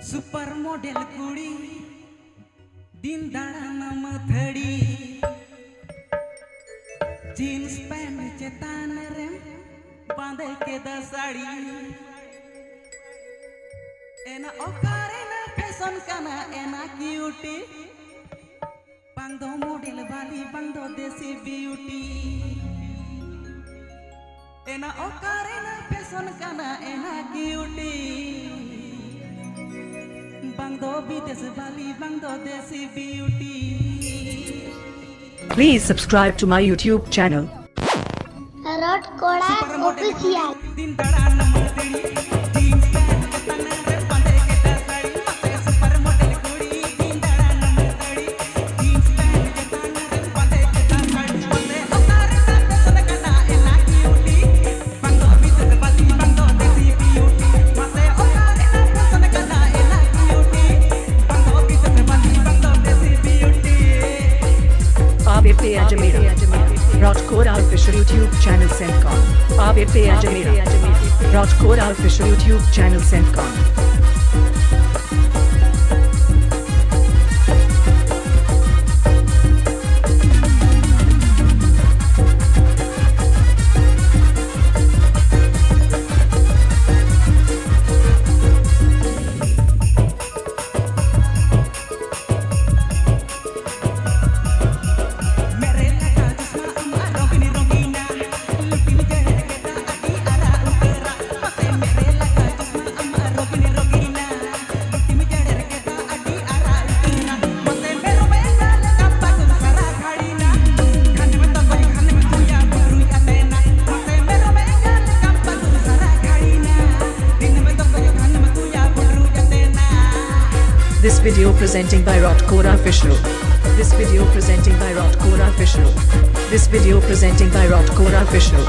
Super model कुड़ी दिन दाड़ा मथड़ी जीन्स पैंट चेतान रे बांधे के साड़ी एना ओकारे ना फैशन काना एना क्यूटी बांधो मॉडल वाली बांधो देसी ब्यूटी एना ओकारे ना फैशन काना एना क्यूटी बांधो विदेश वाली बांधो देसी beauty. Please subscribe to my YouTube channel. 𝘱𝙁𝙁 Official. 𝘱𝙁𝙁 Official YouTube channel 𝘍𝙁𝙁 𝘍𝙁𝙁 Official YouTube channel 𝘍𝙁𝙁 This video presenting by 𝘱𝙁𝙁 Official. This video presenting by 𝘱𝙁𝙁 Official. This video presenting by 𝘱𝙁𝙁 Official.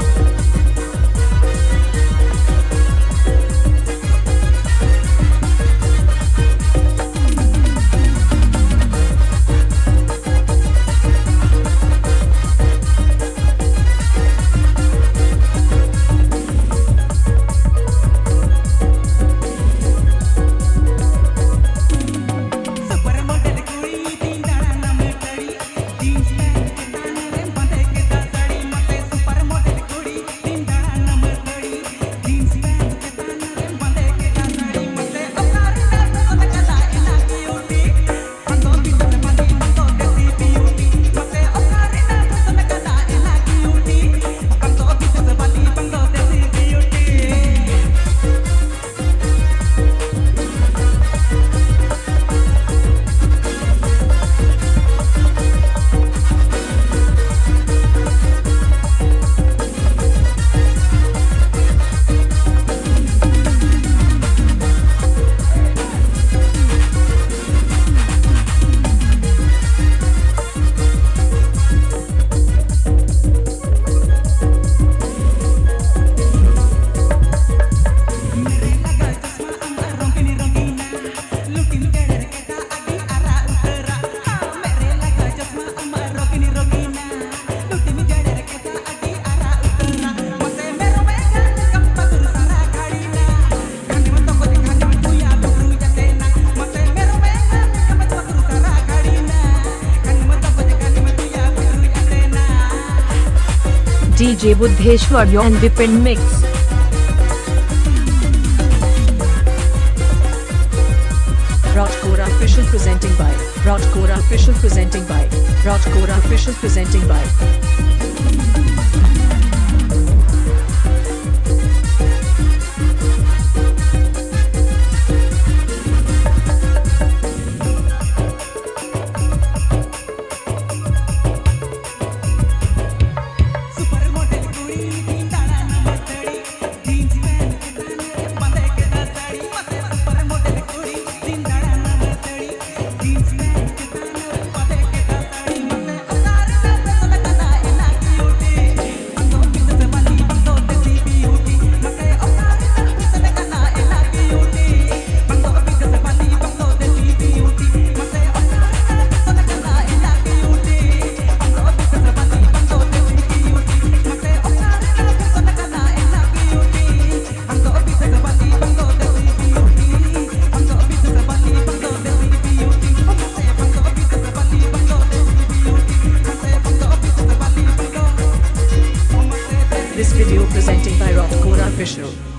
DJ 𝘍𝙀 and Vipin mix. 𝘱𝙁𝙁 Official presenting by 𝘱𝙁𝙁 Official presenting by 𝘱𝙁𝙁 Official presenting by This video presenting by 𝘱𝙁𝙁 𝙯𝙍.